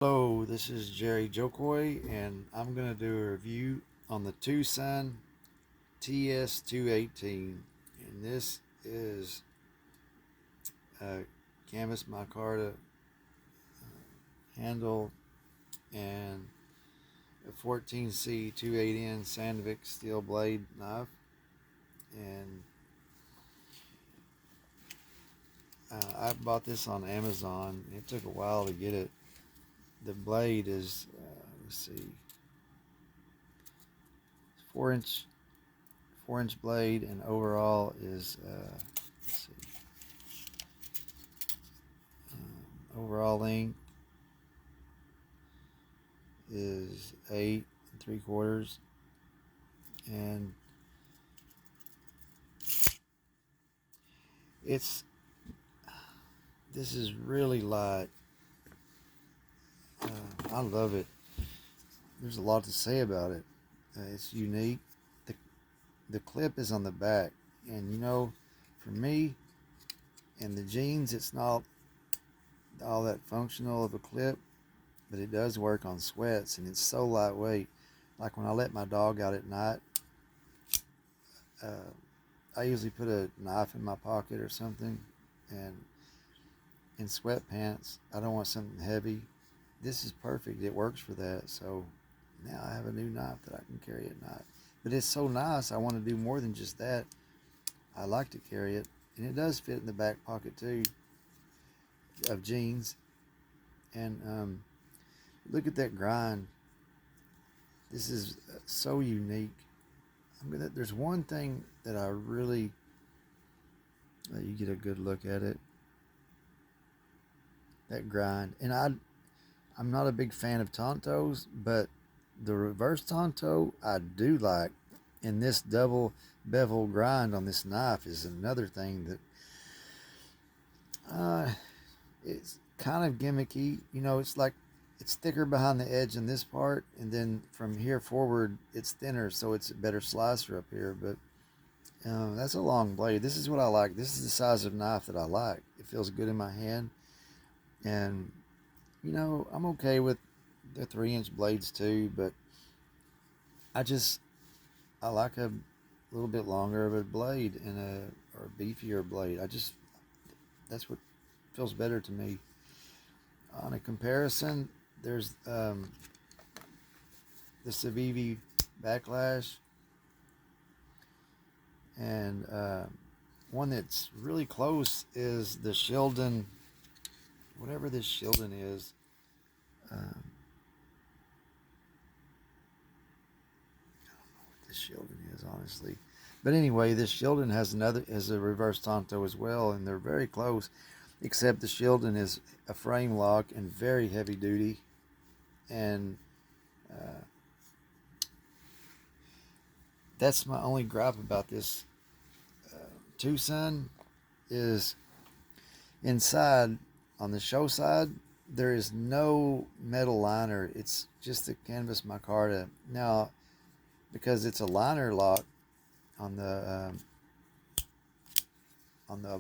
Hello, this is Jerry Jokoy, and I'm going to do a review on the Tucson TS218. And this is a canvas micarta handle and a 14C 28N Sandvik steel blade knife. And I bought this on Amazon. It took a while to get it. The blade is, let's see, 4 inch 4 inch blade, and overall is let's see, overall length is 8 3/4, and it's this is really light. I love it. There's a lot to say about it. It's unique. the The clip is on the back, and for me and the jeans, it's not all that functional of a clip, but it does work on sweats, and it's so lightweight. Like when I let my dog out at night, uh, I usually put a knife in my pocket or something, and in sweatpants, I don't want something heavy. This is perfect. It works for that. So now I have a new knife that I can carry at night. But it's so nice. I want to do more than just that. I like to carry it, and it does fit in the back pocket too of jeans. And look at that grind. This is so unique. There's one thing that I really let you get a good look at it. That grind, and I'm not a big fan of Tontos, but the reverse Tonto I do like. And this double bevel grind on this knife is another thing that it's kind of gimmicky. It's like it's thicker behind the edge in this part, and then from here forward it's thinner, so it's a better slicer up here. But that's a long blade. This is what I like. This is the size of knife that I like. It feels good in my hand, and I'm okay with the 3 inch blades too, but I just I like a little bit longer of a blade and a beefier blade. That's what feels better to me. On a comparison, there's the Civivi Backlash, and one that's really close is the Sheldon, whatever this Sheldon is. Um, this Sheldon is, honestly. But anyway, this Sheldon has a reverse Tonto as well, and they're very close, except the Sheldon is a frame lock and very heavy duty. And uh, that's my only gripe about this Tucson is inside on the show side. There is no metal liner. It's just a canvas micarta. Now, because it's a liner lock on the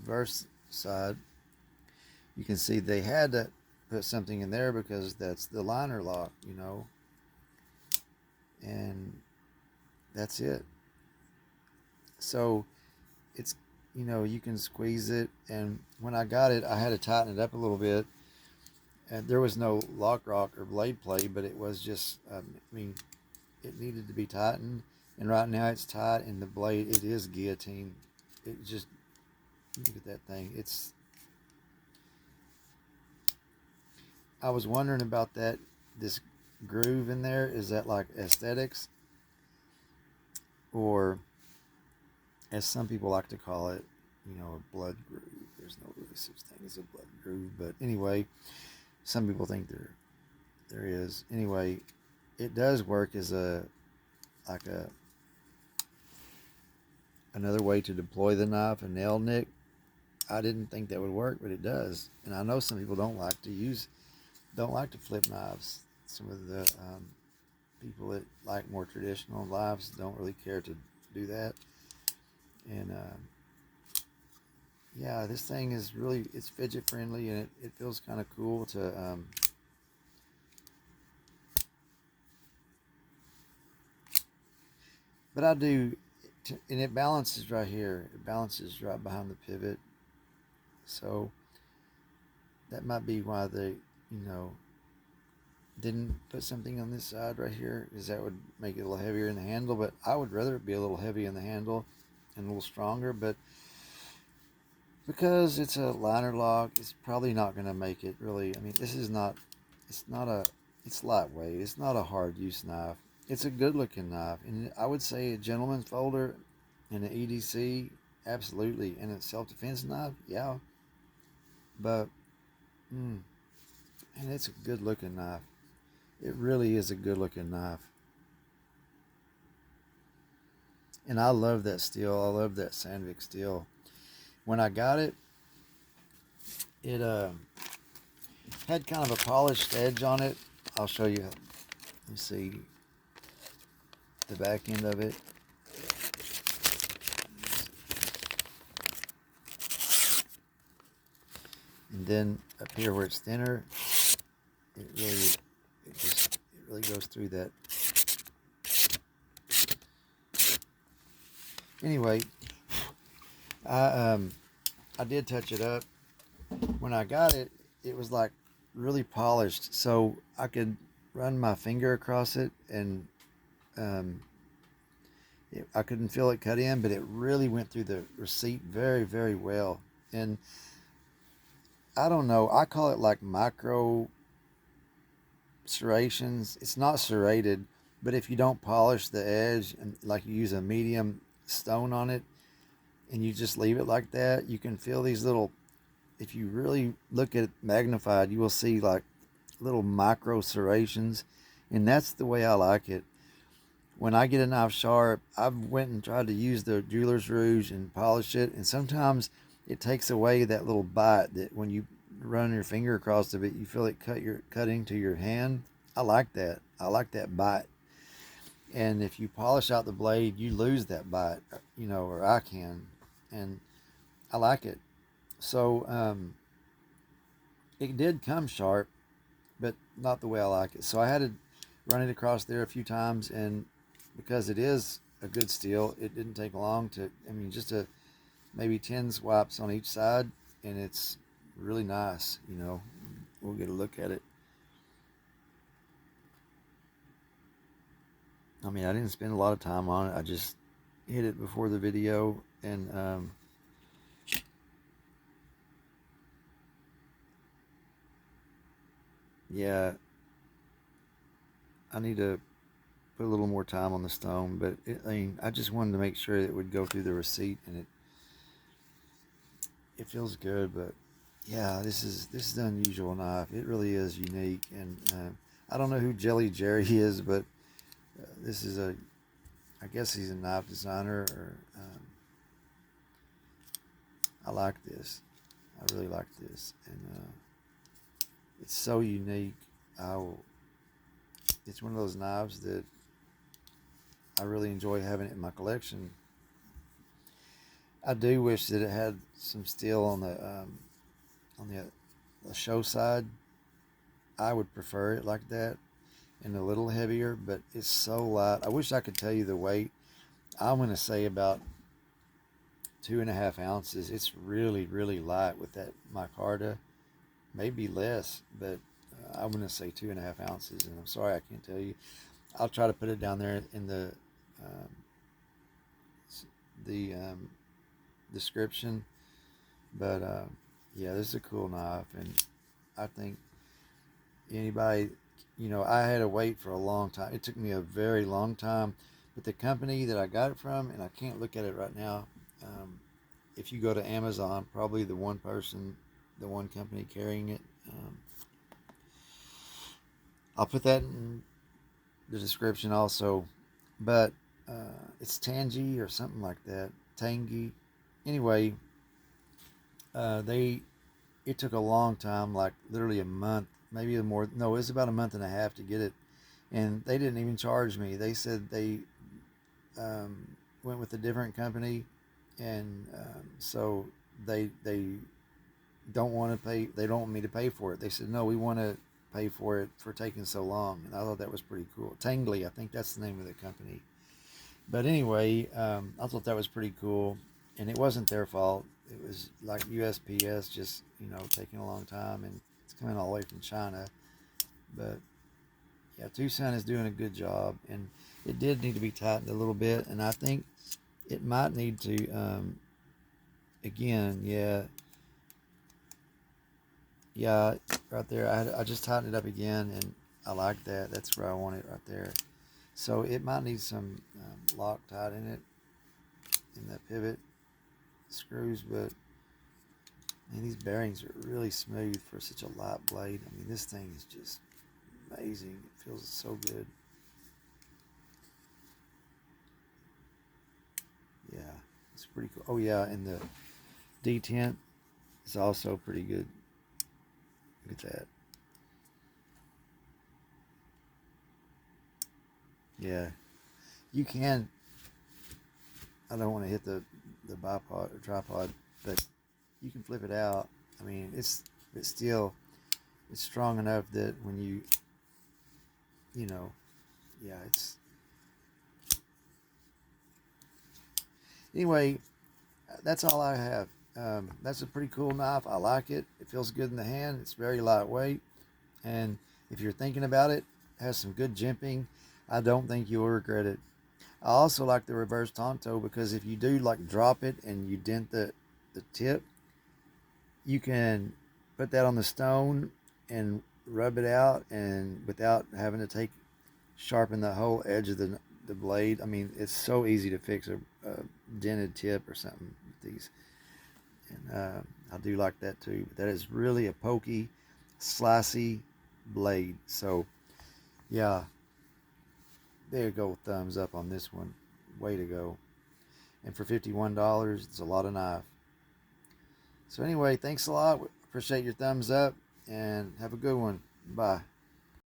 verse side, you can see they had to put something in there because that's the liner lock, and that's it. So it's, you can squeeze it, and when I got it, I had to tighten it up a little bit, and there was no lock rock or blade play, but it was just, it needed to be tightened, and right now it's tight, and the blade, it is guillotine. It just, look at that thing. I was wondering about this groove in there. Is that like aesthetics, or as some people like to call it, a blood groove? There's no really such thing as a blood groove, but anyway, some people think there is. Anyway, it does work as a like a another way to deploy the knife, a nail nick. I didn't think that would work, but it does. And I know some people don't like to flip knives. Some of the people that like more traditional knives don't really care to do that. And yeah, this thing is really, it's fidget friendly, and it feels kind of cool to But I do, and it balances right here. It balances right behind the pivot. So that might be why they, you know, didn't put something on this side right here, is that would make it a little heavier in the handle. But I would rather it be a little heavy in the handle and a little stronger. But because it's a liner lock, it's probably not going to make it really. I mean, this is not, it's not a, it's lightweight. It's not a hard use knife. It's a good looking knife. And I would say a gentleman's folder and an EDC, absolutely. And a self-defense knife, yeah. But, and it's a good looking knife. It really is a good looking knife. And I love that steel. I love that Sandvik steel. When I got it, it had kind of a polished edge on it. I'll show you. Let me see the back end of it. And then up here where it's thinner, it really goes through that. Anyway, I did touch it up. When I got it, it was like really polished, so I could run my finger across it, and I couldn't feel it cut in, but it really went through the receipt very, very well. And I don't know, I call it like micro serrations. It's not serrated, but if you don't polish the edge and like you use a medium stone on it and you just leave it like that, you can feel these little, if you really look at it magnified, you will see like little micro serrations. And that's the way I like it. When I get a knife sharp, I've went and tried to use the jeweler's rouge and polish it, and sometimes it takes away that little bite that when you run your finger across of it, you feel it cut into your hand. I like that. I like that bite. And if you polish out the blade, you lose that bite, you know, or I can, and I like it. So it did come sharp, but not the way I like it. So I had to run it across there a few times, and because it is a good steel, it didn't take long to, I mean, just maybe 10 swipes on each side, and it's really nice, you know. We'll get a look at it. I mean, I didn't spend a lot of time on it. I just hit it before the video, and yeah, I need to put a little more time on the stone, but I mean, I just wanted to make sure it would go through the receipt, and it feels good. But yeah, this is an unusual knife. It really is unique, and I don't know who Jelly Jerry is, but this is I guess he's a knife designer, or I like this. I really like this, and it's so unique. It's one of those knives that I really enjoy having it in my collection. I do wish that it had some steel on the show side. I would prefer it like that and a little heavier, but it's so light. I wish I could tell you the weight. I'm going to say about 2.5 ounces. It's really, really light with that micarta. Maybe less, but I'm going to say 2.5 ounces, and I'm sorry I can't tell you. I'll try to put it down there in the description. But yeah, this is a cool knife, and I think anybody, you know, I had to wait for a long time. It took me a very long time, but the company that I got it from, and I can't look at it right now. If you go to Amazon, probably the one company carrying it. I'll put that in the description also, but it's Tangy or something like that. Tangy. Anyway, it took a long time, like literally a month, maybe more. No, it was about a month and a half to get it, and they didn't even charge me. They said they went with a different company, and so they don't want to pay. They don't want me to pay for it. They said, no, we want to pay for it for taking so long. And I thought that was pretty cool. Tangley, I think that's the name of the company. But anyway, I thought that was pretty cool, and it wasn't their fault. It was like USPS just taking a long time, and it's coming all the way from China. But yeah, Tucson is doing a good job, and it did need to be tightened a little bit, and I think it might need to again, yeah, right there. I just tightened it up again, and I like that. That's where I want it, right there. So it might need some Loctite in it, in that pivot screws, but man, these bearings are really smooth for such a light blade. I mean, this thing is just amazing. It feels so good. Yeah, it's pretty cool. Oh yeah, and the detent is also pretty good. Look at that. Yeah, you can. I don't want to hit the bipod or tripod, but you can flip it out. I mean, it's still it's strong enough that when you know, yeah, it's anyway. That's all I have. That's a pretty cool knife. I like it. It feels good in the hand. It's very lightweight, and if you're thinking about it, it has some good jimping. I don't think you'll regret it. I also like the reverse Tonto because if you do like drop it and you dent the tip, you can put that on the stone and rub it out, and without having to sharpen the whole edge of the blade. I mean, it's so easy to fix a dented tip or something with these, and I do like that too. But that is really a pokey, slicey blade. So yeah, there you go. Thumbs up on this one. Way to go. And for $51, it's a lot of knife. So anyway, thanks a lot. Appreciate your thumbs up, and have a good one. Bye.